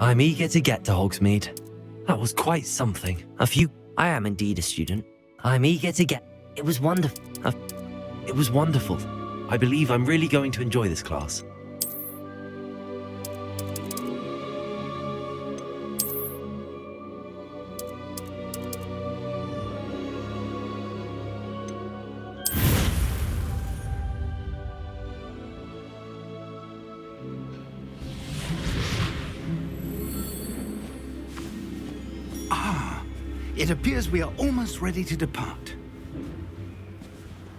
I'm eager to get to Hogsmeade. That was quite something. I am indeed a student. I'm eager to get... It was wonderful. It was wonderful. I believe I'm really going to enjoy this class. It appears we are almost ready to depart.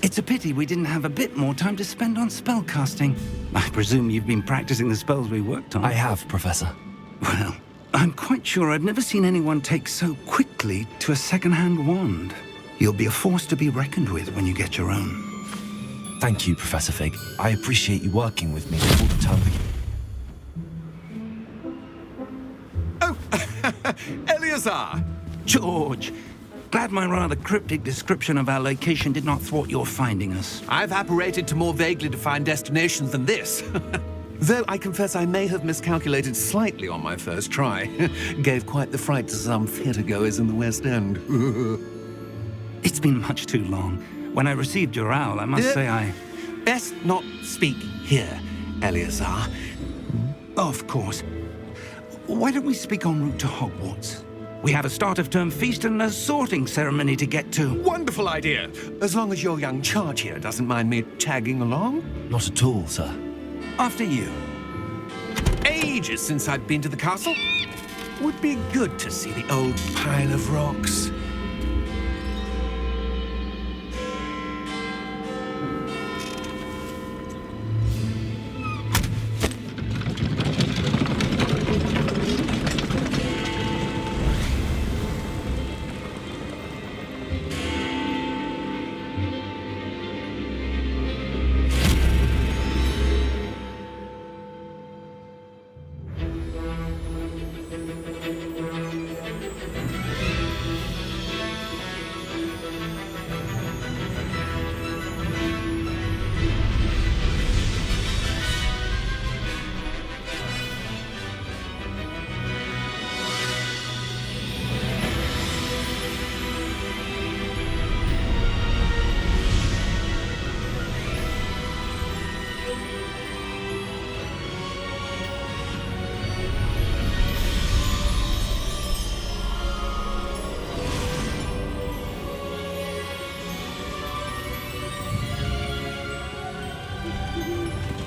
It's a pity we didn't have a bit more time to spend on spellcasting. I presume you've been practicing the spells we worked on. I have, Professor. Well, I'm quite sure I've never seen anyone take so quickly to a second-hand wand. You'll be a force to be reckoned with when you get your own. Thank you, Professor Fig. I appreciate you working with me all the time. Oh, Eleazar! George, glad my rather cryptic description of our location did not thwart your finding us. I've apparated to more vaguely defined destinations than this. Though I confess I may have miscalculated slightly on my first try. Gave quite the fright to some theatre-goers in the West End. It's been much too long. When I received your owl, I must say I... Best not speak here, Eleazar. Of course. Why don't we speak en route to Hogwarts? We have a start-of-term feast and a sorting ceremony to get to. Wonderful idea! As long as your young charge here doesn't mind me tagging along. Not at all, sir. After you. Ages since I'd been to the castle. Would be good to see the old pile of rocks.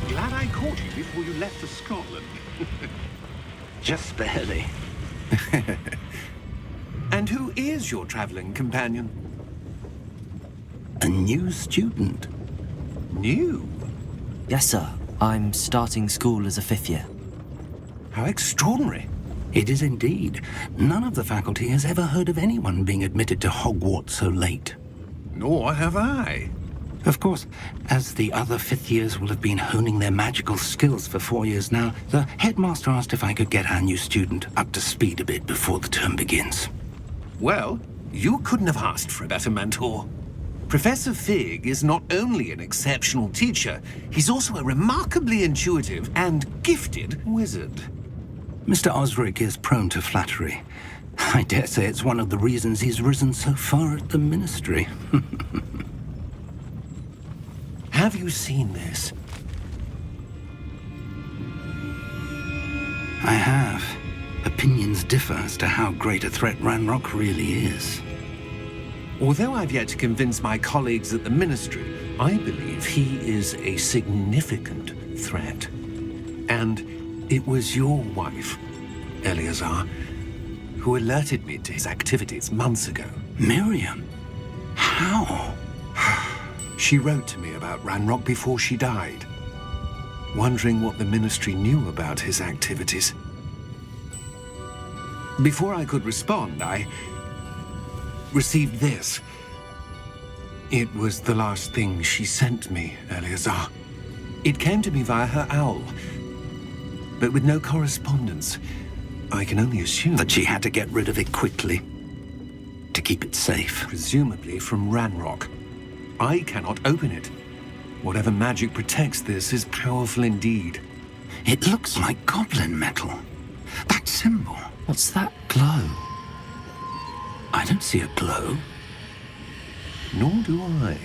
Glad I caught you before you left for Scotland. Just barely. And who is your traveling companion? A new student. New? Yes, sir. I'm starting school as a 5th year. How extraordinary. It is indeed. None of the faculty has ever heard of anyone being admitted to Hogwarts so late. Nor have I. Of course, as the other 5th years will have been honing their magical skills for 4 years now, the headmaster asked if I could get our new student up to speed a bit before the term begins. Well, you couldn't have asked for a better mentor. Professor Fig is not only an exceptional teacher, he's also a remarkably intuitive and gifted wizard. Mr. Osric is prone to flattery. I dare say it's one of the reasons he's risen so far at the Ministry. Have you seen this? I have. Opinions differ as to how great a threat Ranrock really is. Although I've yet to convince my colleagues at the Ministry, I believe he is a significant threat. And it was your wife, Eleazar, who alerted me to his activities months ago. Miriam? How? She wrote to me about Ranrock before she died, wondering what the Ministry knew about his activities. Before I could respond, I received this. It was the last thing she sent me, Eleazar. It came to me via her owl, but with no correspondence. I can only assume That she had to get rid of it quickly, to keep it safe. presumably from Ranrock. I cannot open it. Whatever magic protects this is powerful indeed. It looks like goblin metal. That symbol. What's that glow? I don't see a glow. Nor do I.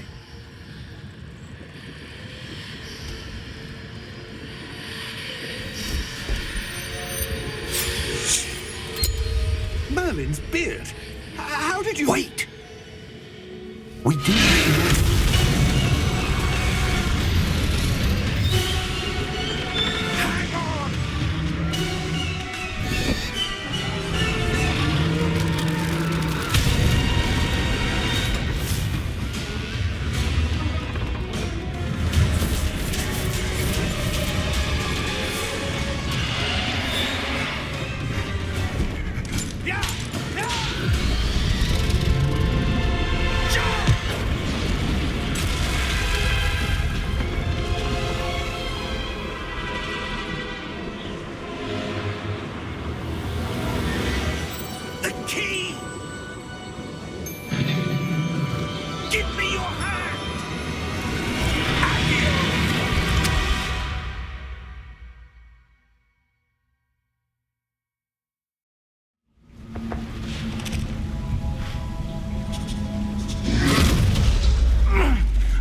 Merlin's beard. How did you... Wait! We do...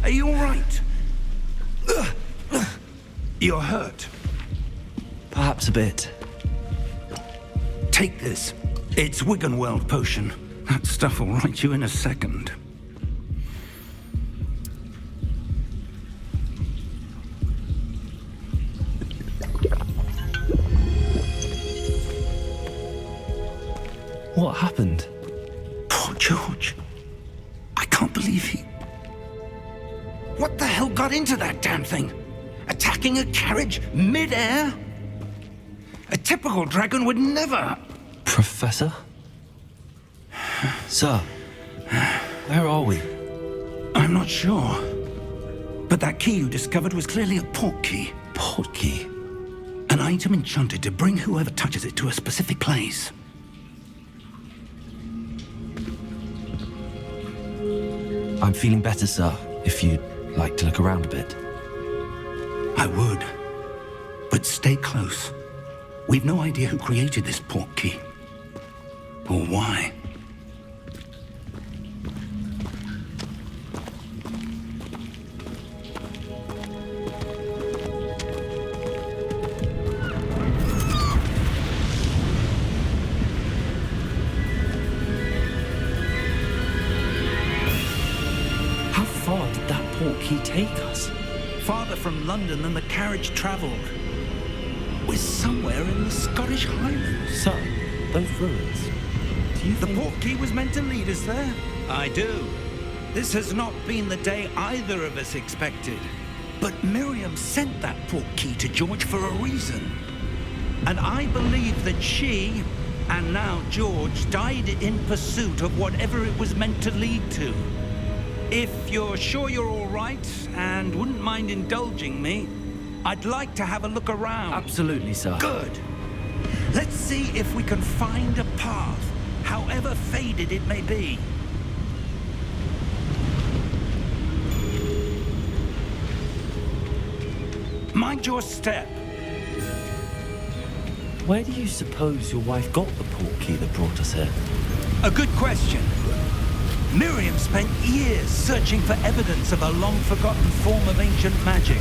Are you all right? You're hurt. Perhaps a bit. Take this. It's Wiggenweld potion. That stuff will right you in a second. What happened? Poor George. I can't believe he... What the hell got into that damn thing? Attacking a carriage mid-air? A typical dragon would never... Professor? Sir, where are we? I'm not sure. But that key you discovered was clearly a port key. Port key? An item enchanted to bring whoever touches it to a specific place. I'm feeling better, sir, if you'd like to look around a bit. I would. But stay close. We've no idea who created this port key. Or why. How far did that port key take us? Farther from London than the carriage travelled. We're somewhere in the Scottish Highlands. Sir, those ruins. Do you The think... port key was meant to lead us there? I do. This has not been the day either of us expected. But Miriam sent that port key to George for a reason. And I believe that she, and now George, died in pursuit of whatever it was meant to lead to. If you're sure you're all right, and wouldn't mind indulging me, I'd like to have a look around. Absolutely, sir. Good. Let's see if we can find a path, however faded it may be. Mind your step. Where do you suppose your wife got the port key that brought us here? A good question. Miriam spent years searching for evidence of a long-forgotten form of ancient magic.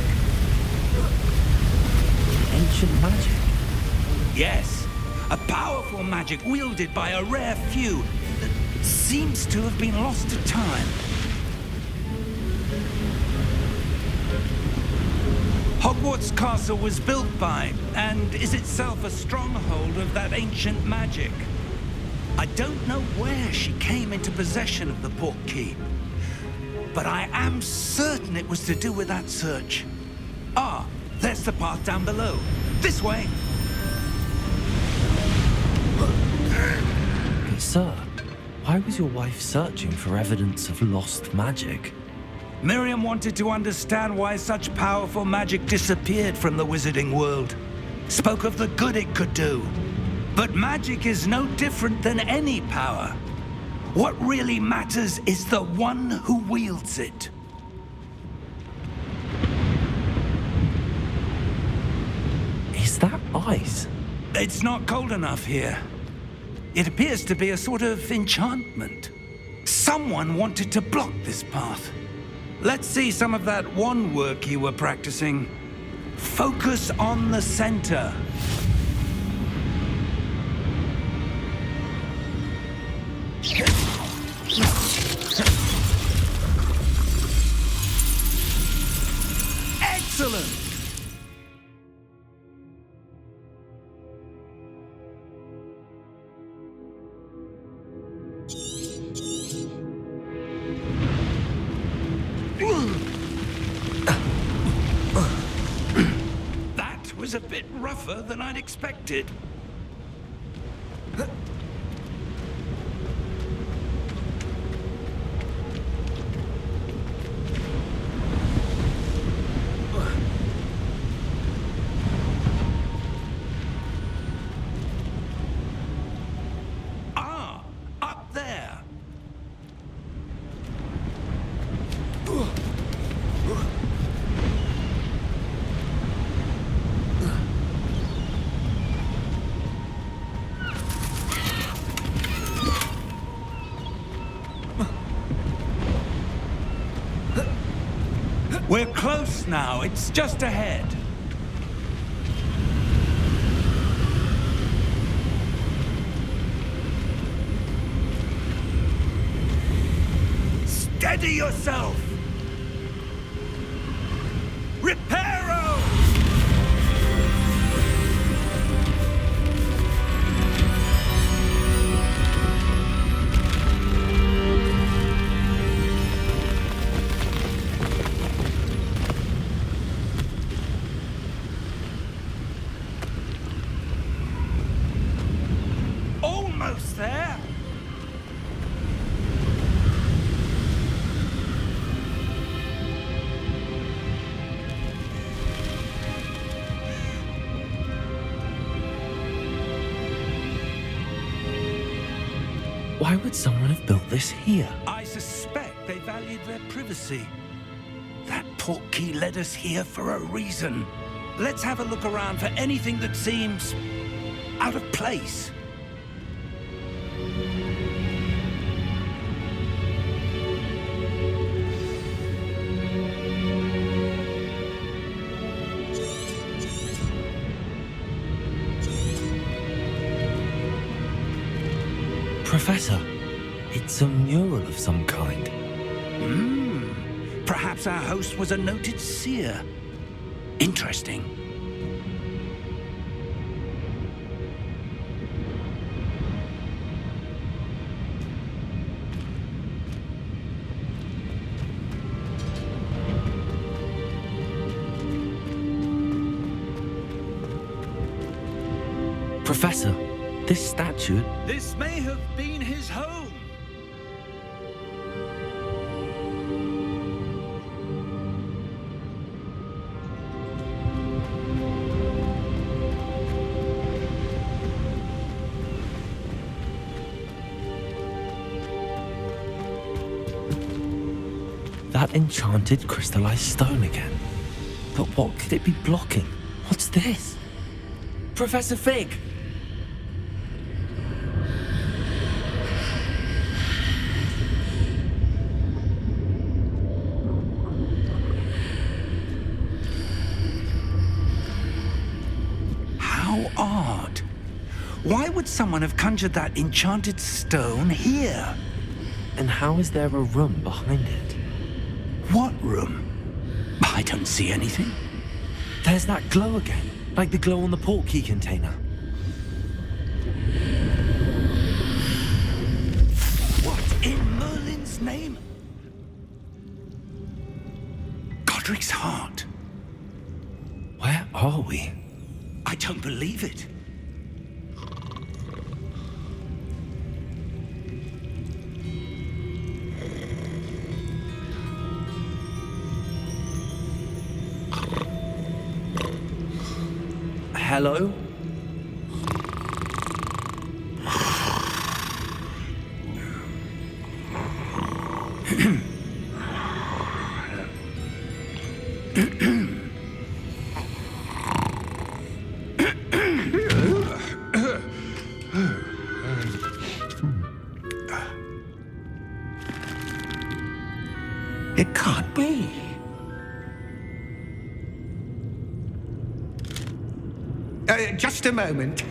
Ancient magic? Yes, a powerful magic wielded by a rare few that seems to have been lost to time. Hogwarts Castle was built by, and is itself a stronghold of that ancient magic. I don't know where she came into possession of the port key, but I am certain it was to do with that search. Ah, there's the path down below. This way. But sir, why was your wife searching for evidence of lost magic? Miriam wanted to understand why such powerful magic disappeared from the wizarding world. Spoke of the good it could do. But magic is no different than any power. What really matters is the one who wields it. Is that ice? It's not cold enough here. It appears to be a sort of enchantment. Someone wanted to block this path. Let's see some of that wand work you were practicing. Focus on the center. Excellent! That was a bit rougher than I'd expected. Ah, up there. We're close now. It's just ahead. Steady yourself! Reparo! Almost there. Why would someone have built this here? I suspect they valued their privacy. That portkey led us here for a reason. Let's have a look around for anything that seems out of place. Professor, it's a mural of some kind. Perhaps our host was a noted seer. Interesting. Professor, this statue... This may have been his home. That enchanted crystallized stone again. But what could it be blocking? What's this? Professor Fig! How odd. Why would someone have conjured that enchanted stone here? And how is there a room behind it? What room? I don't see anything. There's that glow again, like the glow on the portkey container. What in Merlin's name? Godric's heart. Where are we? I don't believe it. Hello? Just a moment.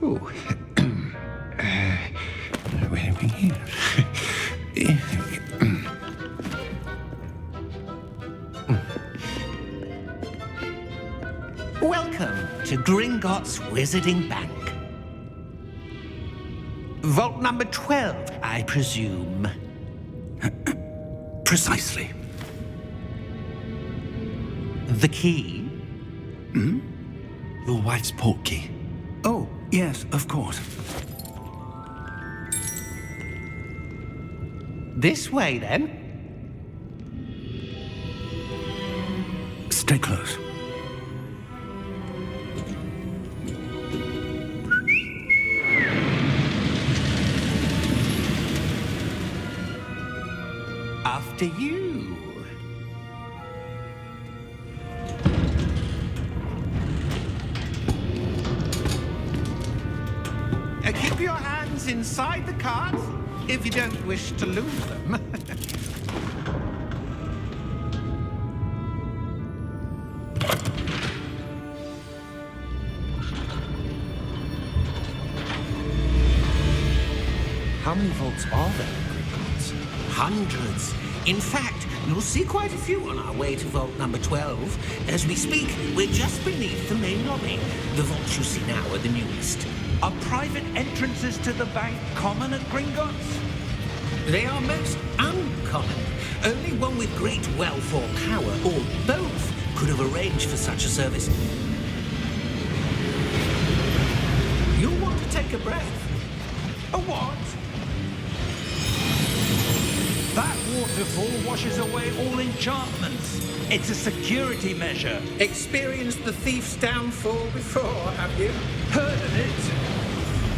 Ooh. Where are we here? Welcome to Gringotts Wizarding Bank. Vault number 12, I presume. Precisely. The key? Your wife's portkey. Oh, yes, of course. This way, then. Stay close. After you. Keep your hands inside the cart if you don't wish to lose them. How many vaults are there in Gringotts? Hundreds. In fact, you'll see quite a few on our way to vault number 12. As we speak, we're just beneath the main lobby. The vaults you see now are the newest. Are private entrances to the bank common at Gringotts? They are most uncommon. Only one with great wealth or power, or both, could have arranged for such a service. You'll want to take a breath. A what? That waterfall washes away all enchantments. It's a security measure. Experienced the thief's downfall before, have you? Heard of it?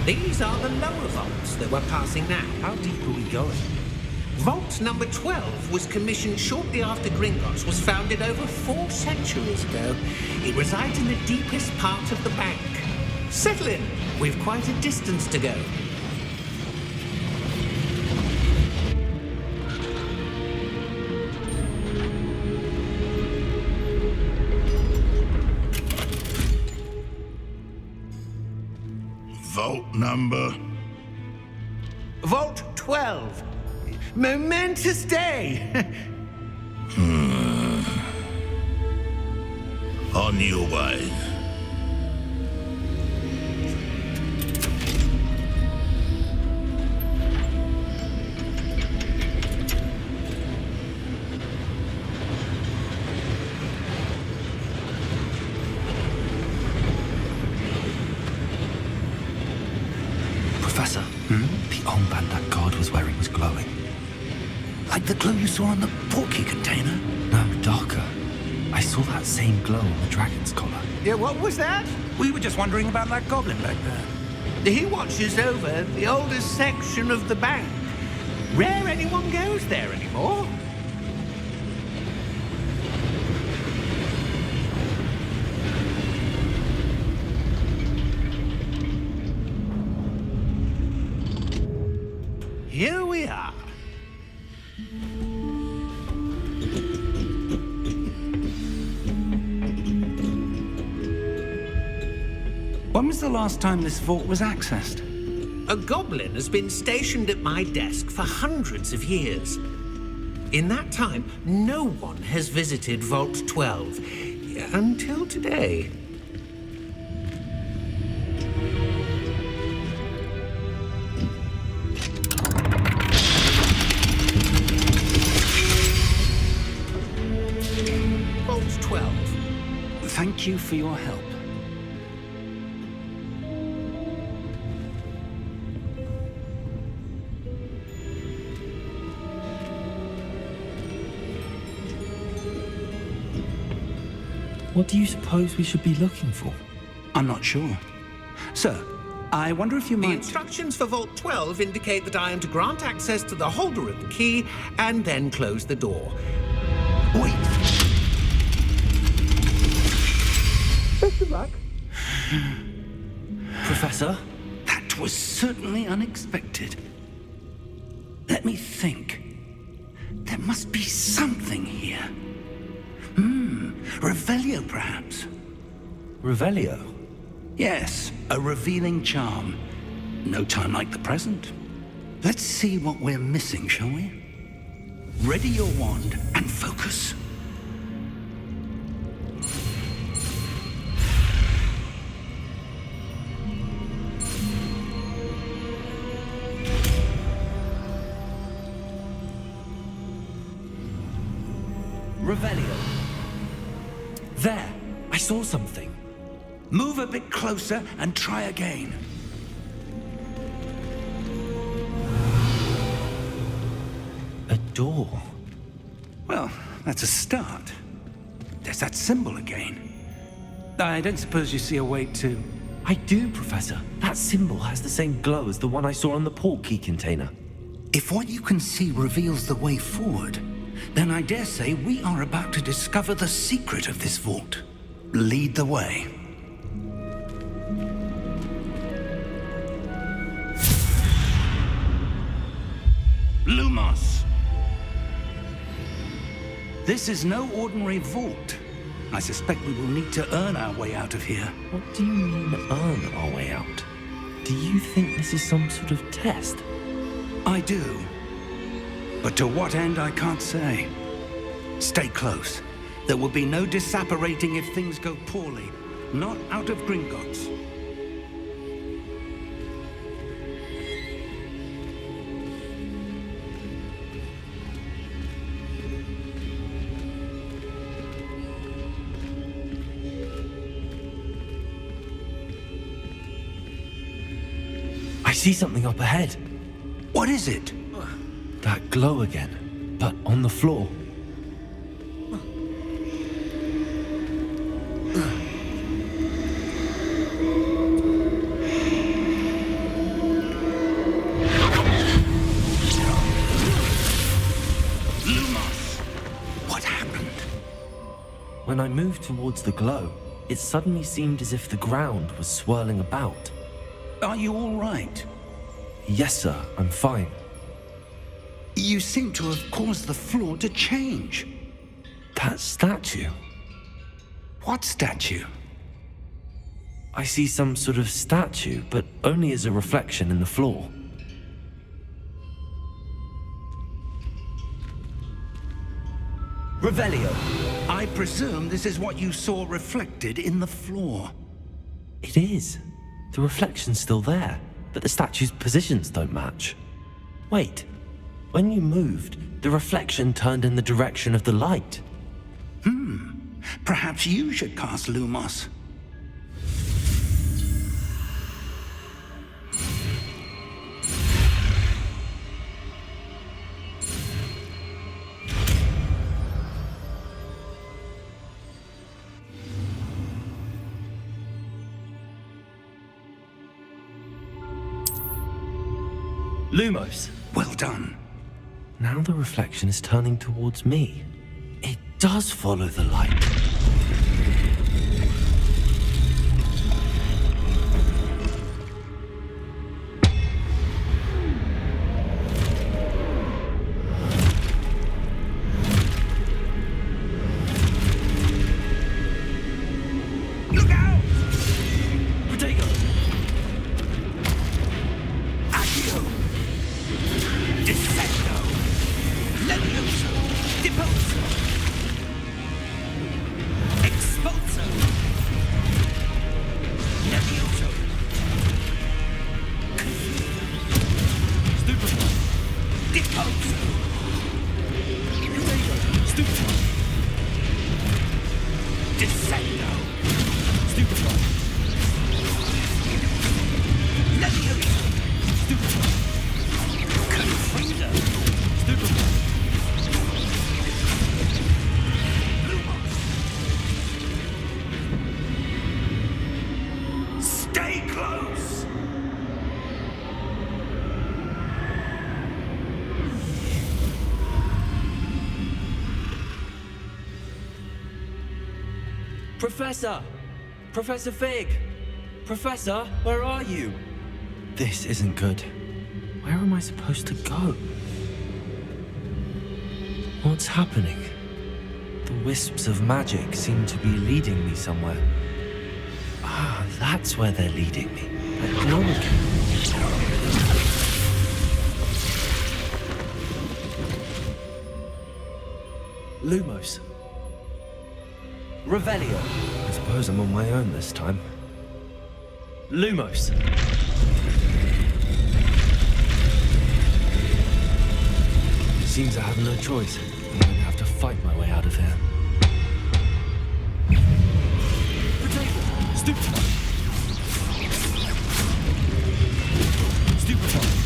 These are the lower vaults that we're passing now. How deep are we going? Vault number 12 was commissioned shortly after Gringotts was founded over 4 centuries ago. It resides in the deepest part of the bank. Settle in. We've quite a distance to go. Vault number? Vault 12. Momentous day. On your way. Professor, the armband that guard was wearing was glowing. Like the glow you saw on the portkey container? No, darker. I saw that same glow on the dragon's collar. Yeah, what was that? We were just wondering about that goblin back there. He watches over the oldest section of the bank. Rare anyone goes there anymore. Here we are. When was the last time this vault was accessed? A goblin has been stationed at my desk for hundreds of years. In that time, no one has visited Vault 12 until today. Vault 12. Thank you for your help. What do you suppose we should be looking for? I'm not sure. Sir, I wonder if you The might... instructions for Vault 12 indicate that I am to grant access to the holder of the key and then close the door. Wait! Best of luck. Professor? That was certainly unexpected. Let me think. There must be something here. Revelio, perhaps. Revelio? Yes, a revealing charm. No time like the present. Let's see what we're missing, shall we? Ready your wand and focus. Revelio. There! I saw something. Move a bit closer and try again. A door. Well, that's a start. There's that symbol again. I don't suppose you see a way to... I do, Professor. That symbol has the same glow as the one I saw on the portkey container. If what you can see reveals the way forward, then I dare say we are about to discover the secret of this vault. Lead the way. Lumos! This is no ordinary vault. I suspect we will need to earn our way out of here. What do you mean, earn our way out? Do you think this is some sort of test? I do. But to what end, I can't say. Stay close. There will be no disapparating if things go poorly. Not out of Gringotts. I see something up ahead. What is it? That glow again, but on the floor. Lumos! What happened? When I moved towards the glow, it suddenly seemed as if the ground was swirling about. Are you all right? Yes, sir, I'm fine. You seem to have caused the floor to change. That statue. What statue? I see some sort of statue, but only as a reflection in the floor. Revelio, I presume this is what you saw reflected in the floor. It is. The reflection's still there, but the statue's positions don't match. Wait, when you moved, the reflection turned in the direction of the light. Perhaps you should cast Lumos. Lumos! Well done. Now the reflection is turning towards me. It does follow the light. Look out! Protego! Accio! Descendo! Levioso! Deposo! Expulso! Levioso! Stupefy! Deposo! Stupefy! Descendo! Stupefy! Levioso! Stupefy! Confundo! Stupefy! Stay close! Professor! Professor Fig! Professor, where are you? This isn't good. Where am I supposed to go? What's happening? The wisps of magic seem to be leading me somewhere. Ah, that's where they're leading me. That gnome again. Lumos. Revelio. I suppose I'm on my own this time. Lumos. Seems I have no choice. I'm going to have to fight my way out of here. Potato! Stupefy! Stupefy!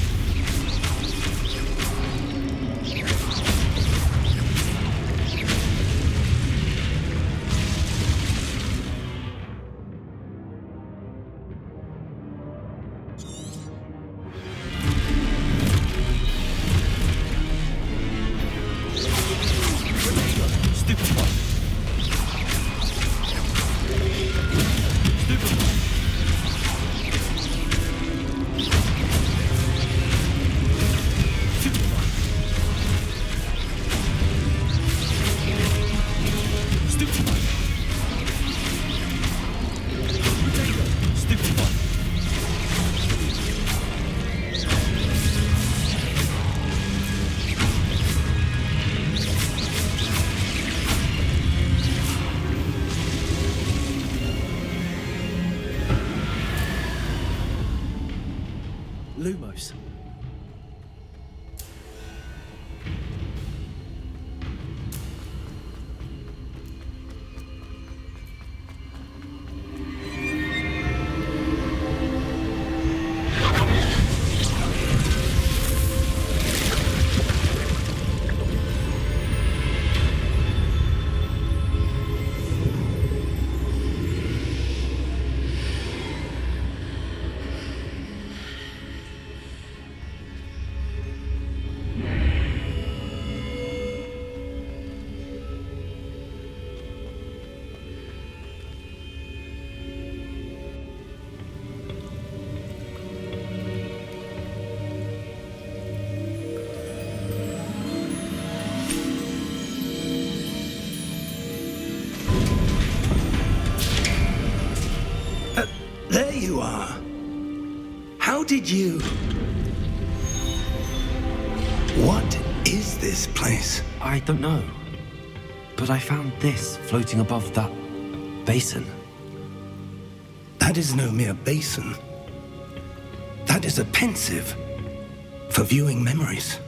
Lumos. There you are. How did you... What is this place? I don't know. But I found this floating above that basin. That is no mere basin. That is a pensive for viewing memories.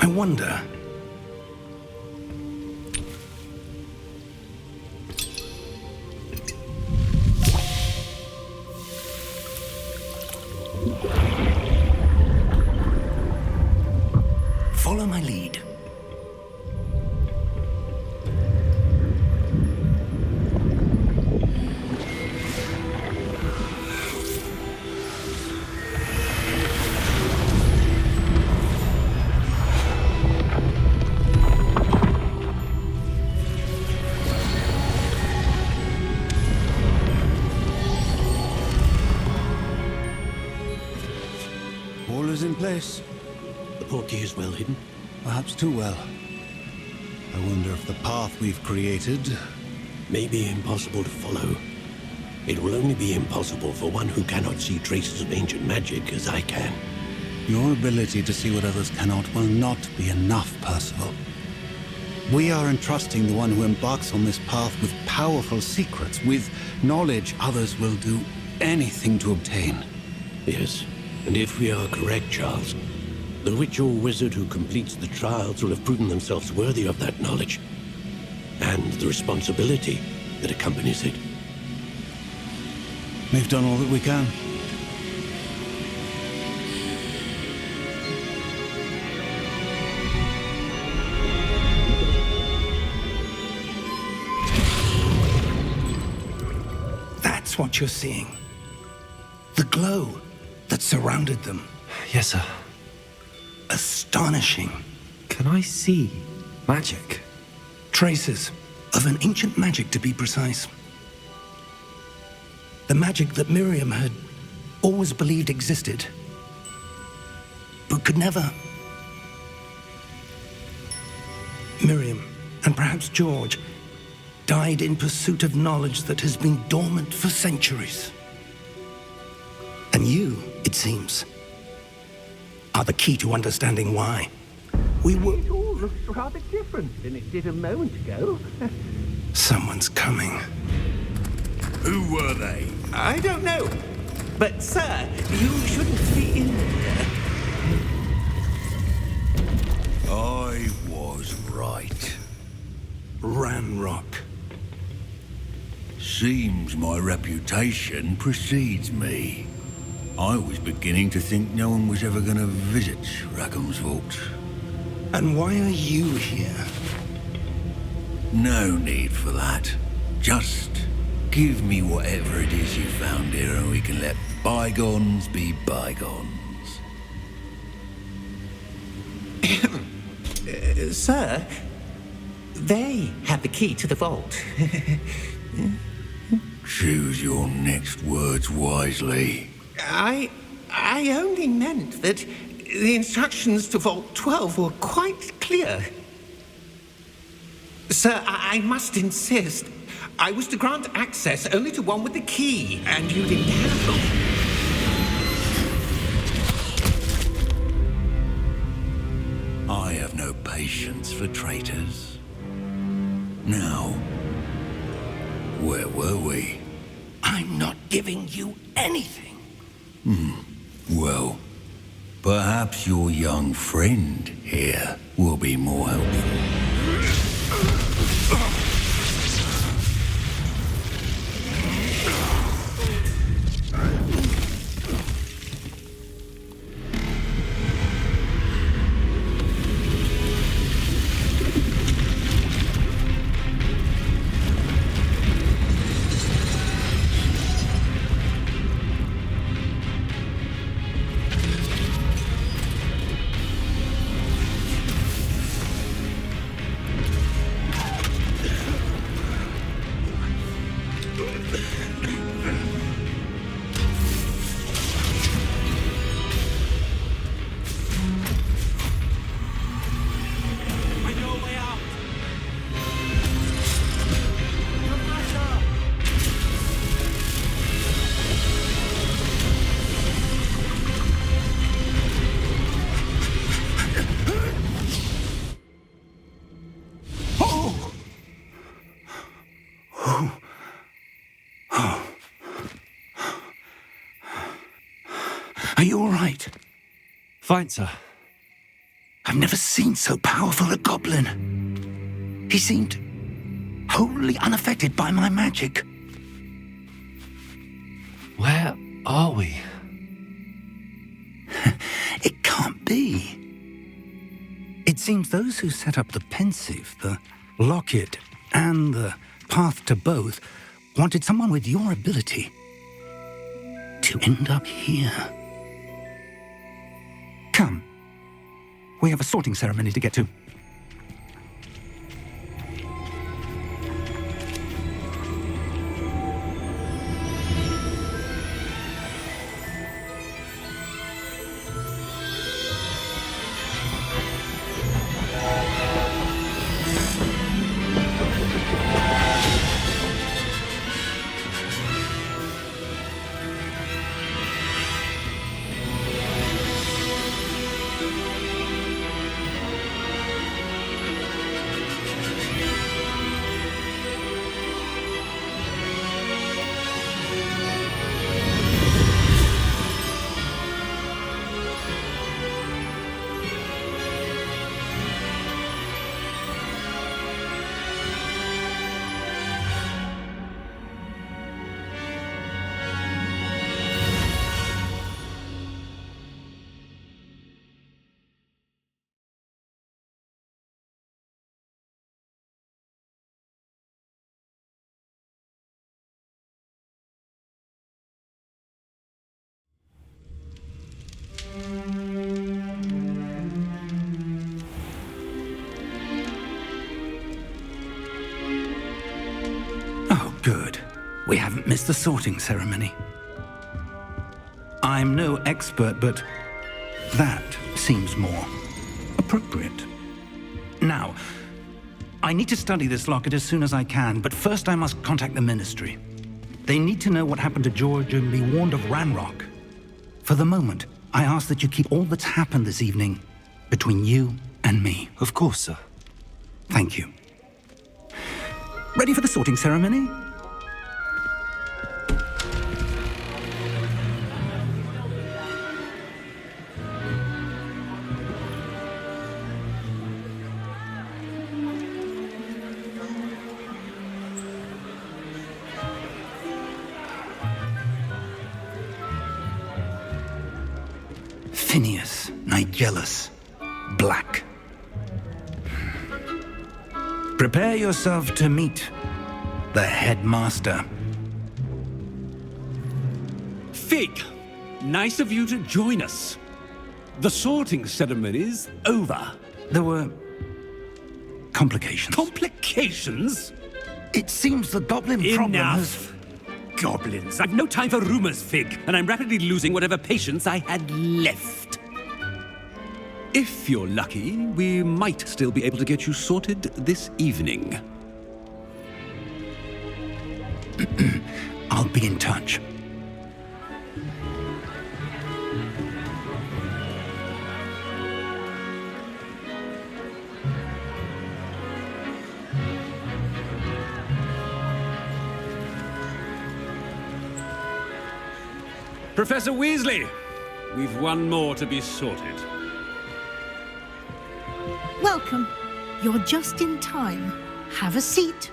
I wonder... Follow my lead. All is in place. The portkey is well hidden. Perhaps too well. I wonder if the path we've created... May be impossible to follow. It will only be impossible for one who cannot see traces of ancient magic as I can. Your ability to see what others cannot will not be enough, Percival. We are entrusting the one who embarks on this path with powerful secrets, with knowledge others will do anything to obtain. Yes, and if we are correct, Charles, the witch or wizard who completes the trials will have proven themselves worthy of that knowledge, and the responsibility that accompanies it. We've done all that we can. That's what you're seeing. The glow that surrounded them. Yes, sir. Astonishing. Can I see magic? Traces of an ancient magic, to be precise. The magic that Miriam had always believed existed, but could never. Miriam, and perhaps George, died in pursuit of knowledge that has been dormant for centuries. And you, it seems, are the key to understanding why. It all looks rather different than it did a moment ago. Someone's coming. Who were they? I don't know. But, sir, you shouldn't be in here. I was right. Ranrock. Seems my reputation precedes me. I was beginning to think no one was ever going to visit Rackham's vault. And why are you here? No need for that. Just give me whatever it is you found here and we can let bygones be bygones. Sir, they have the key to the vault. Choose your next words wisely. I only meant that the instructions to Vault 12 were quite clear. Sir, I must insist. I was to grant access only to one with the key, and you didn't have them. I have no patience for traitors. Now, where were we? I'm not giving you anything. Well, perhaps your young friend here will be more helpful. Are you all right? Fine, sir. I've never seen so powerful a goblin. He seemed wholly unaffected by my magic. Where are we? It can't be. It seems those who set up the pensive, the locket, and the path to both wanted someone with your ability to end up here. Come. We have a sorting ceremony to get to. Oh, good. We haven't missed the sorting ceremony. I'm no expert, but that seems more appropriate. Now, I need to study this locket as soon as I can, but first I must contact the Ministry. They need to know what happened to George and be warned of Ranrock. For the moment, I ask that you keep all that's happened this evening between you and me. Of course, sir. Thank you. Ready for the sorting ceremony? Phineas, Nigellus, Black. Prepare yourself to meet the headmaster. Fig, nice of you to join us. The sorting ceremony's over. There were complications. Complications? It seems the goblin problem has... Enough! Goblins. I've no time for rumors, Fig, and I'm rapidly losing whatever patience I had left. If you're lucky, we might still be able to get you sorted this evening. I'll be in touch. Professor Weasley, we've one more to be sorted. Welcome. You're just in time. Have a seat.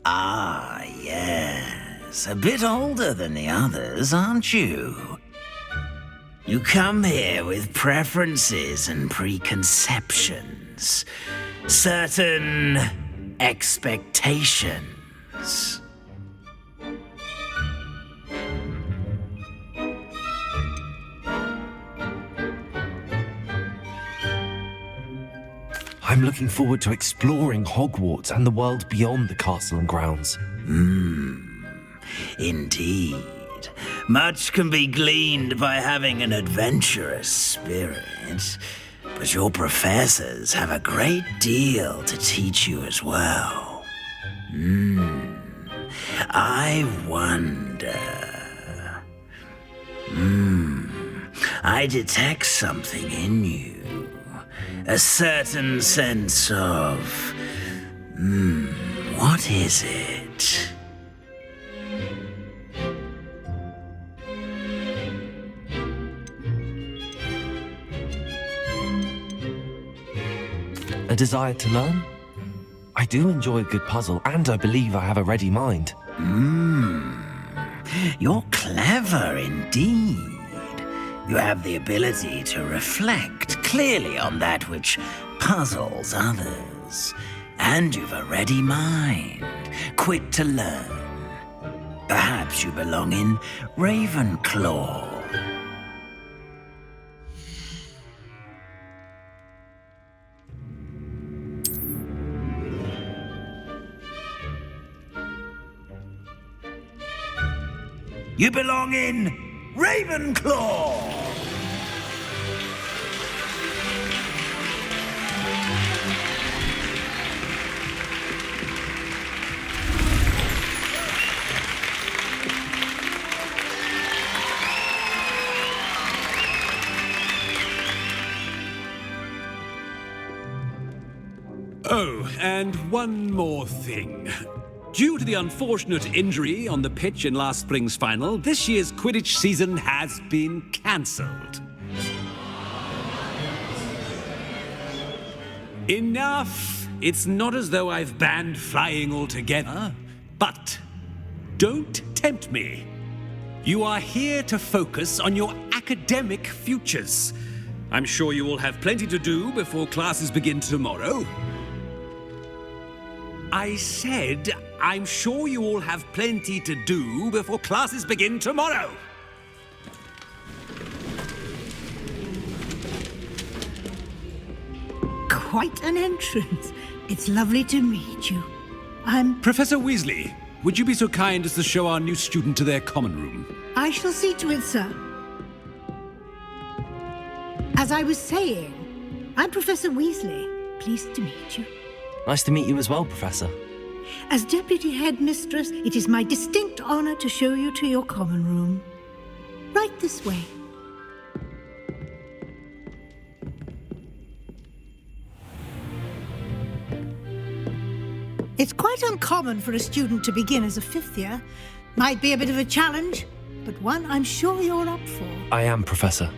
Ah, yes. A bit older than the others, aren't you? You come here with preferences and preconceptions. Certain expectations. I'm looking forward to exploring Hogwarts and the world beyond the castle and grounds. Indeed. Much can be gleaned by having an adventurous spirit, but your professors have a great deal to teach you as well. I wonder... I detect something in you. A certain sense of... what is it? A desire to learn? I do enjoy a good puzzle, and I believe I have a ready mind. You're clever indeed. You have the ability to reflect clearly on that which puzzles others. And you've a ready mind, quick to learn. Perhaps you belong in Ravenclaw. You belong in Ravenclaw! Oh, and one more thing. Due to the unfortunate injury on the pitch in last spring's final, this year's Quidditch season has been cancelled. Enough! It's not as though I've banned flying altogether, but don't tempt me. You are here to focus on your academic futures. I'm sure you will have plenty to do before classes begin tomorrow. I said, I'm sure you all have plenty to do before classes begin tomorrow. Quite an entrance. It's lovely to meet you. Professor Weasley, would you be so kind as to show our new student to their common room? I shall see to it, sir. As I was saying, I'm Professor Weasley. Pleased to meet you. Nice to meet you as well, Professor. As Deputy Headmistress, it is my distinct honor to show you to your common room. Right this way. It's quite uncommon for a student to begin as a fifth year. Might be a bit of a challenge, but one I'm sure you're up for. I am, Professor.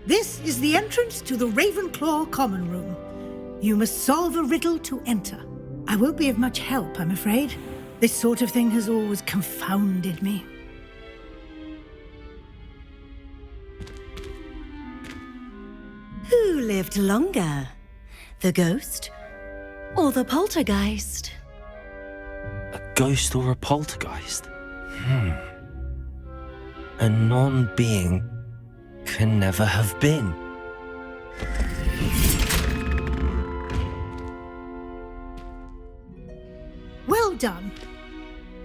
This is the entrance to the Ravenclaw common room. You must solve a riddle to enter. I won't be of much help, I'm afraid. This sort of thing has always confounded me. Who lived longer? The ghost or the poltergeist? A ghost or a poltergeist? A non-being can never have been. Well done.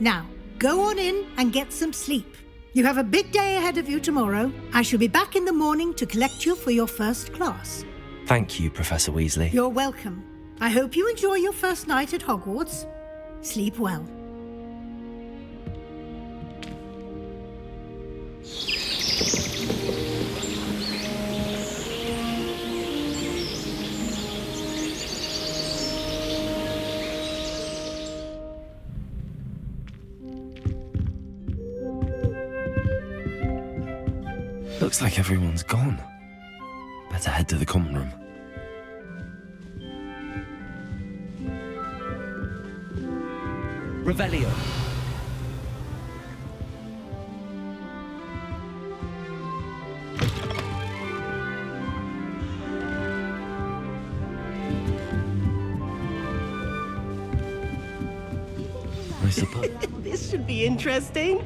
Now, go on in and get some sleep. You have a big day ahead of you tomorrow. I shall be back in the morning to collect you for your first class. Thank you, Professor Weasley. You're welcome. I hope you enjoy your first night at Hogwarts. Sleep well. Looks like everyone's gone. Better head to the common room. Revelio. I suppose. This should be interesting.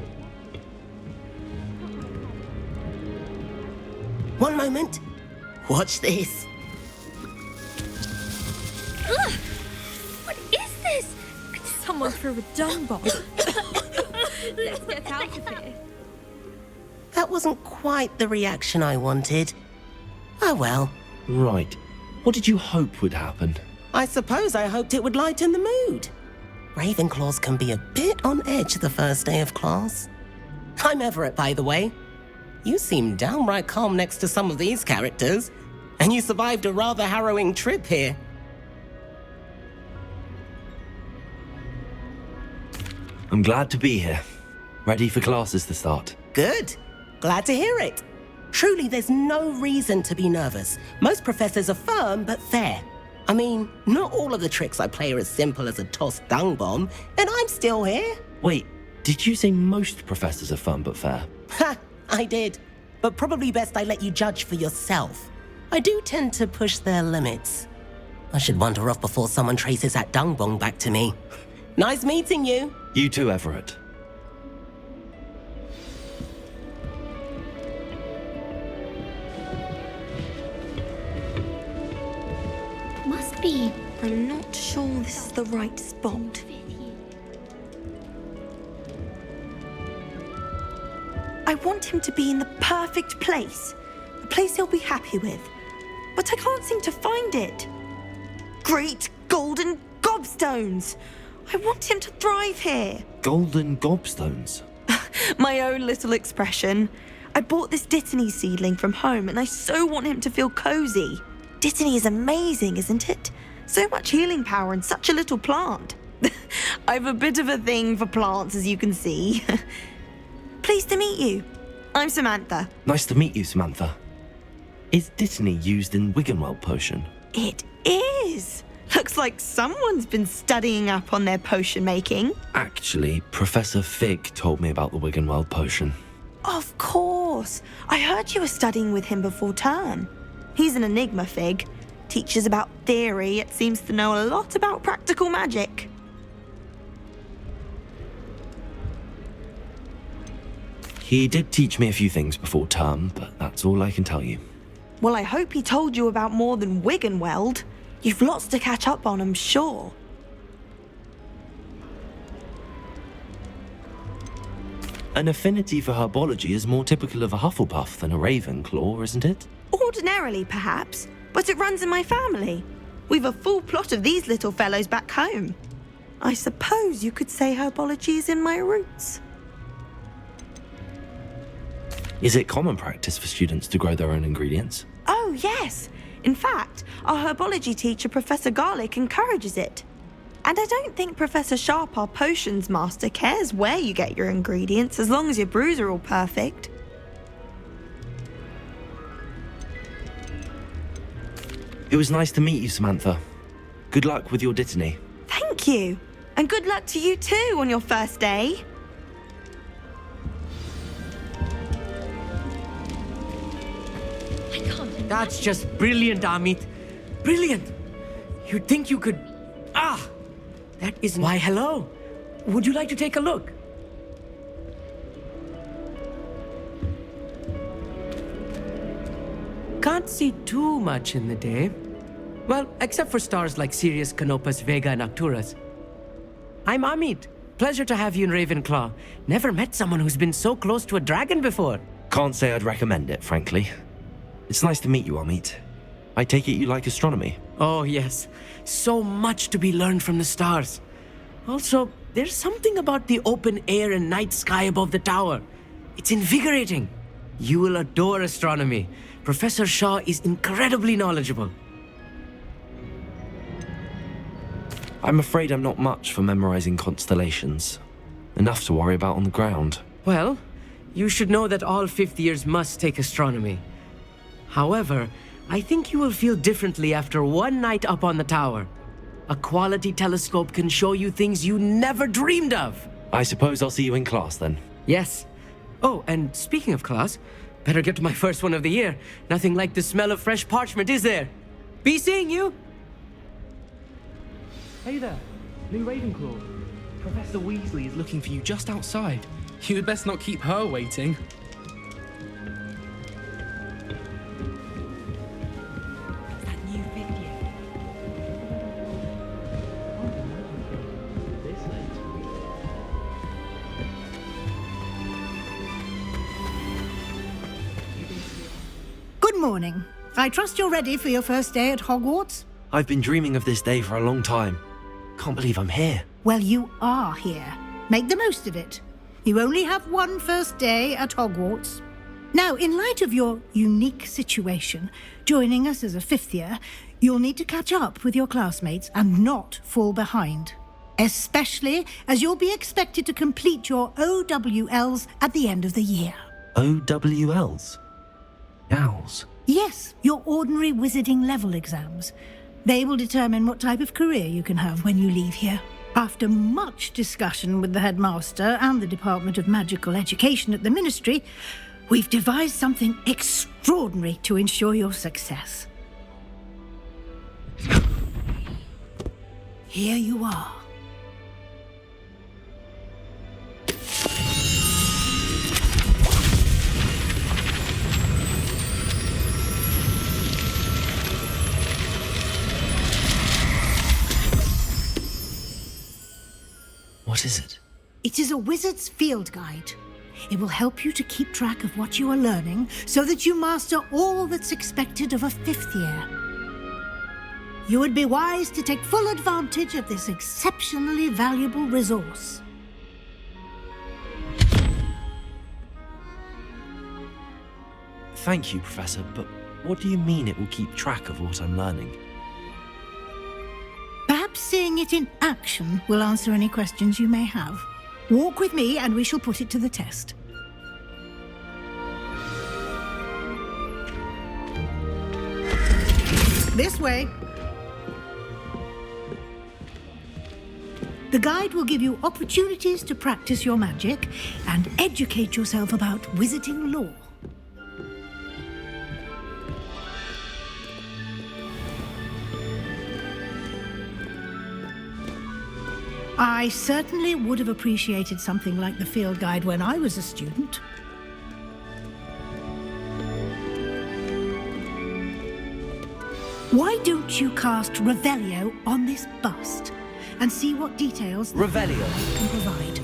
One moment. Watch this. Ugh! What is this? Someone threw a dung bomb. Let's get out of here. That wasn't quite the reaction I wanted. Oh well. Right. What did you hope would happen? I suppose I hoped it would lighten the mood. Ravenclaws can be a bit on edge the first day of class. I'm Everett, by the way. You seem downright calm next to some of these characters, and you survived a rather harrowing trip here. I'm glad to be here. Ready for classes to start. Good. Glad to hear it. Truly, there's no reason to be nervous. Most professors are firm but fair. I mean, not all of the tricks I play are as simple as a tossed dung bomb, and I'm still here. Wait, did you say most professors are fun but fair? Ha! I did. But probably best I let you judge for yourself. I do tend to push their limits. I should wander off before someone traces that dung bomb back to me. Nice meeting you. You too, Everett. Must be. I'm not sure this is the right spot. I want him to be in the perfect place. A place he'll be happy with. But I can't seem to find it. Great golden gobstones! I want him to thrive here. Golden gobstones? My own little expression. I bought this Dittany seedling from home and I so want him to feel cozy. Dittany is amazing, isn't it? So much healing power in such a little plant. I've a bit of a thing for plants, as you can see. Pleased to meet you. I'm Samantha. Nice to meet you, Samantha. Is Dittany used in Wiggenweld potion? It is. Looks like someone's been studying up on their potion making. Actually, Professor Fig told me about the Wiggenweld potion. Of course. I heard you were studying with him before term. He's an enigma, Fig. Teaches about theory, yet seems to know a lot about practical magic. He did teach me a few things before term, but that's all I can tell you. Well, I hope he told you about more than Wiggenweld. You've lots to catch up on, I'm sure. An affinity for herbology is more typical of a Hufflepuff than a Ravenclaw, isn't it? Ordinarily, perhaps, but it runs in my family. We've a full plot of these little fellows back home. I suppose you could say herbology is in my roots. Is it common practice for students to grow their own ingredients? Oh, yes. In fact, our herbology teacher, Professor Garlick, encourages it. And I don't think Professor Sharp, our potions master, cares where you get your ingredients as long as your brews are all perfect. It was nice to meet you, Samantha. Good luck with your dittany. Thank you. And good luck to you too on your first day. That's just brilliant, Amit. Brilliant. You'd think you could... That isn't... Why, hello. Would you like to take a look? Can't see too much in the day. Well, except for stars like Sirius, Canopus, Vega, and Arcturus. I'm Amit. Pleasure to have you in Ravenclaw. Never met someone who's been so close to a dragon before. Can't say I'd recommend it, frankly. It's nice to meet you, Amit. I take it you like astronomy? Oh, yes. So much to be learned from the stars. Also, there's something about the open air and night sky above the tower. It's invigorating. You will adore astronomy. Professor Shaw is incredibly knowledgeable. I'm afraid I'm not much for memorizing constellations. Enough to worry about on the ground. Well, you should know that all fifth years must take astronomy. However, I think you will feel differently after one night up on the tower. A quality telescope can show you things you never dreamed of. I suppose I'll see you in class then. Yes. Oh, and speaking of class, better get to my first one of the year. Nothing like the smell of fresh parchment, is there? Be seeing you! Hey there, new Ravenclaw. Professor Weasley is looking for you just outside. You'd best not keep her waiting. Good morning. I trust you're ready for your first day at Hogwarts? I've been dreaming of this day for a long time. Can't believe I'm here. Well, you are here. Make the most of it. You only have one first day at Hogwarts. Now, in light of your unique situation, joining us as a fifth year, you'll need to catch up with your classmates and not fall behind. Especially as you'll be expected to complete your OWLs at the end of the year. OWLs? Owls? Yes, your ordinary wizarding level exams. They will determine what type of career you can have when you leave here. After much discussion with the headmaster and the Department of Magical Education at the Ministry, we've devised something extraordinary to ensure your success. Here you are. What is it? It is a wizard's field guide. It will help you to keep track of what you are learning so that you master all that's expected of a fifth year. You would be wise to take full advantage of this exceptionally valuable resource. Thank you, Professor, but what do you mean it will keep track of what I'm learning? Perhaps seeing it in action will answer any questions you may have. Walk with me and we shall put it to the test. This way. The guide will give you opportunities to practice your magic and educate yourself about wizarding lore. I certainly would have appreciated something like the field guide when I was a student. Why don't you cast Revelio on this bust and see what details Revelio can provide?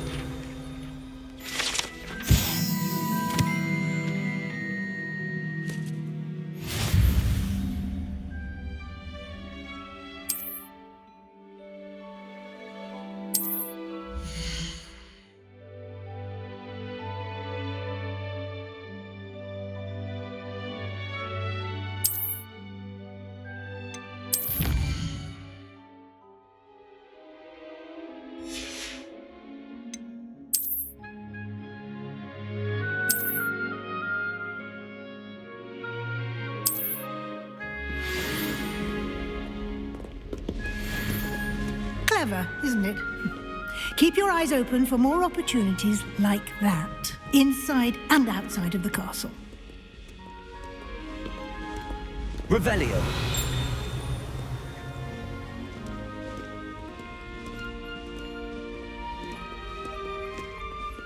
clever, isn't it? Keep your eyes open for more opportunities like that, inside and outside of the castle. Revelio.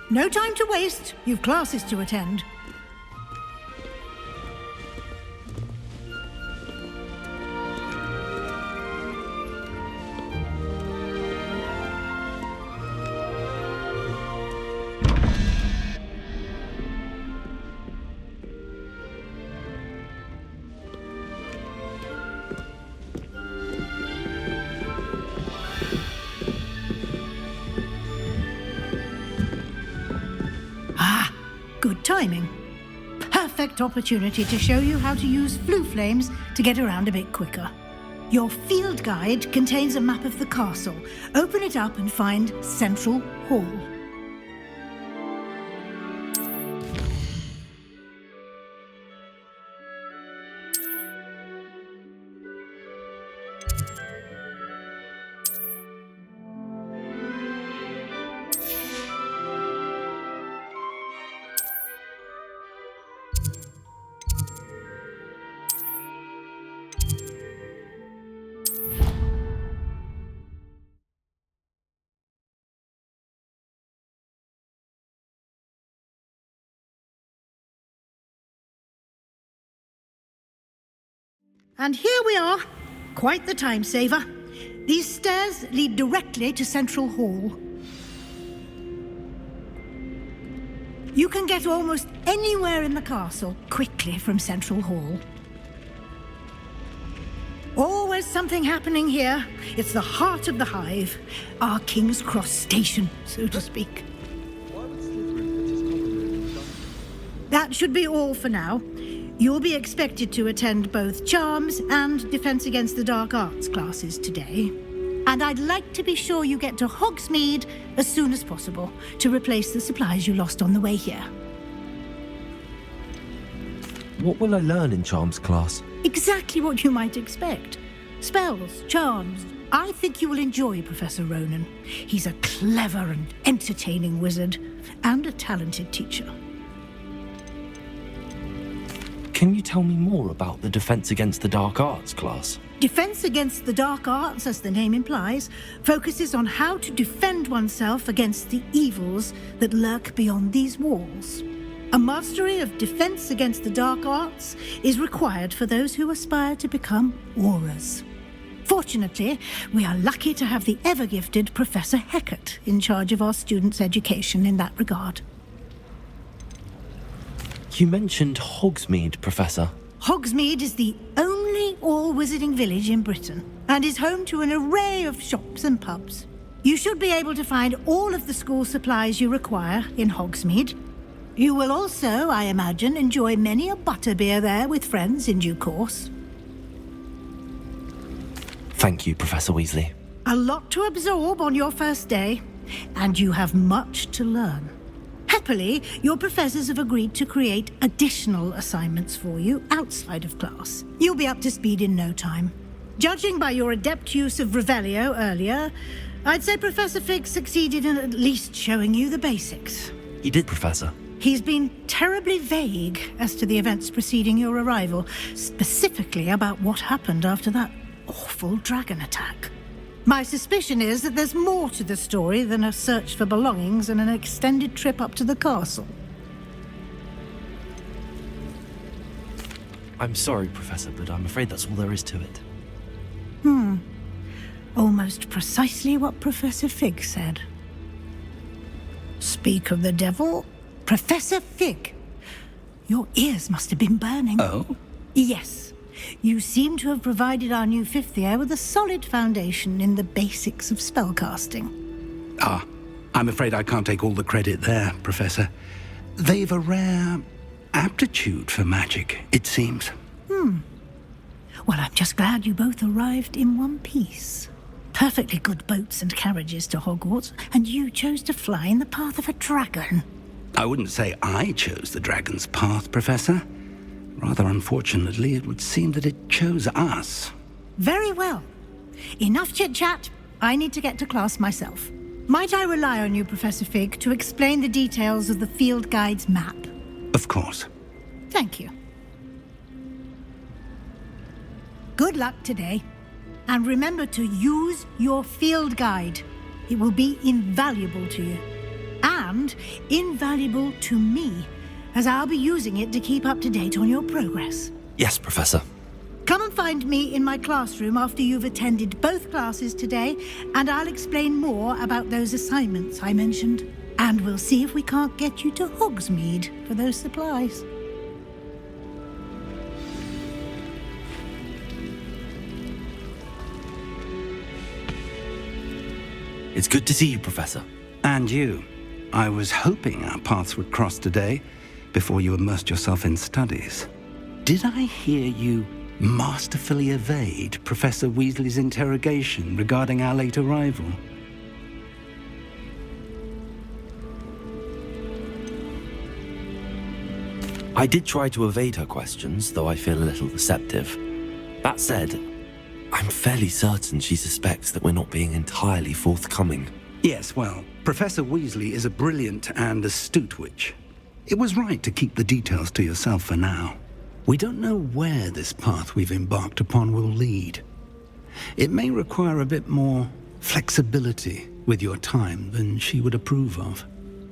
No time to waste. You've classes to attend. Good timing. Perfect opportunity to show you how to use flue flames to get around a bit quicker. Your field guide contains a map of the castle. Open it up and find Central Hall. And here we are. Quite the time saver. These stairs lead directly to Central Hall. You can get almost anywhere in the castle quickly from Central Hall. Always something happening here. It's the heart of the hive. Our King's Cross station, so to speak. That should be all for now. You'll be expected to attend both Charms and Defense Against the Dark Arts classes today. And I'd like to be sure you get to Hogsmeade as soon as possible to replace the supplies you lost on the way here. What will I learn in Charms class? Exactly what you might expect. Spells, charms. I think you will enjoy Professor Ronan. He's a clever and entertaining wizard and a talented teacher. Can you tell me more about the Defense Against the Dark Arts class? Defense Against the Dark Arts, as the name implies, focuses on how to defend oneself against the evils that lurk beyond these walls. A mastery of Defense Against the Dark Arts is required for those who aspire to become Aurors. Fortunately, we are lucky to have the ever-gifted Professor Hecat in charge of our students' education in that regard. You mentioned Hogsmeade, Professor. Hogsmeade is the only all-wizarding village in Britain and is home to an array of shops and pubs. You should be able to find all of the school supplies you require in Hogsmeade. You will also, I imagine, enjoy many a butterbeer there with friends in due course. Thank you, Professor Weasley. A lot to absorb on your first day, and you have much to learn. Happily, your professors have agreed to create additional assignments for you outside of class. You'll be up to speed in no time. Judging by your adept use of Revelio earlier, I'd say Professor Fig succeeded in at least showing you the basics. He did, Professor. He's been terribly vague as to the events preceding your arrival, specifically about what happened after that awful dragon attack. My suspicion is that there's more to the story than a search for belongings and an extended trip up to the castle. I'm sorry, Professor, but I'm afraid that's all there is to it. Almost precisely what Professor Fig said. Speak of the devil, Professor Fig. Your ears must have been burning. Oh? Yes. You seem to have provided our new fifth year with a solid foundation in the basics of spellcasting. Ah, I'm afraid I can't take all the credit there, Professor. They've a rare aptitude for magic, it seems. Well, I'm just glad you both arrived in one piece. Perfectly good boats and carriages to Hogwarts, and you chose to fly in the path of a dragon. I wouldn't say I chose the dragon's path, Professor. Rather unfortunately, it would seem that it chose us. Very well. Enough chit-chat. I need to get to class myself. Might I rely on you, Professor Fig, to explain the details of the field guide's map? Of course. Thank you. Good luck today. And remember to use your field guide. It will be invaluable to you. And invaluable to me, as I'll be using it to keep up to date on your progress. Yes, Professor. Come and find me in my classroom after you've attended both classes today, and I'll explain more about those assignments I mentioned. And we'll see if we can't get you to Hogsmeade for those supplies. It's good to see you, Professor. And you. I was hoping our paths would cross today, before you immersed yourself in studies. Did I hear you masterfully evade Professor Weasley's interrogation regarding our late arrival? I did try to evade her questions, though I feel a little deceptive. That said, I'm fairly certain she suspects that we're not being entirely forthcoming. Yes, well, Professor Weasley is a brilliant and astute witch. It was right to keep the details to yourself for now. We don't know where this path we've embarked upon will lead. It may require a bit more flexibility with your time than she would approve of.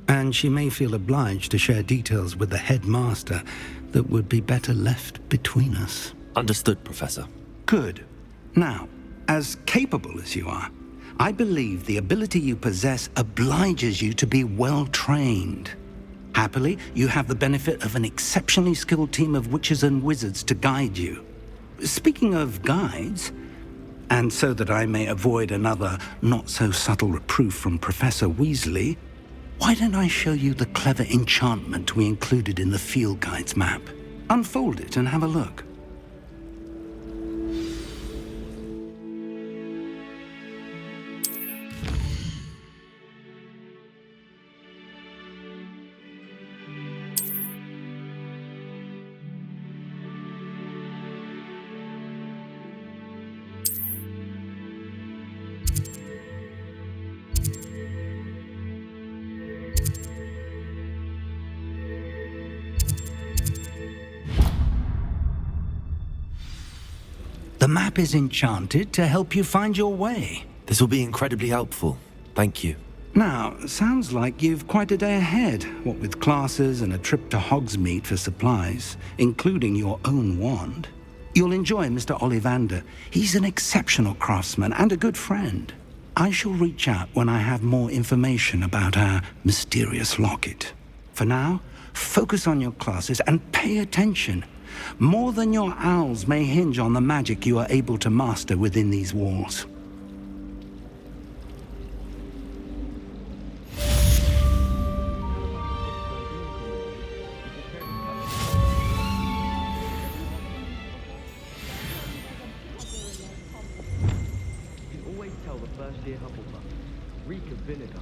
And she may feel obliged to share details with the headmaster that would be better left between us. Understood, Professor. Good. Now, as capable as you are, I believe the ability you possess obliges you to be well trained. Happily, you have the benefit of an exceptionally skilled team of witches and wizards to guide you. Speaking of guides, and so that I may avoid another not-so-subtle reproof from Professor Weasley, why don't I show you the clever enchantment we included in the field guide's map? Unfold it and have a look. The map is enchanted to help you find your way. This will be incredibly helpful. Thank you. Now, sounds like you've quite a day ahead, what with classes and a trip to Hogsmeade for supplies, including your own wand. You'll enjoy Mr. Ollivander. He's an exceptional craftsman and a good friend. I shall reach out when I have more information about our mysterious locket. For now, focus on your classes and pay attention. More than your owls may hinge on the magic you are able to master within these walls. You can always tell the first-year Hufflepuff. Reek of vinegar.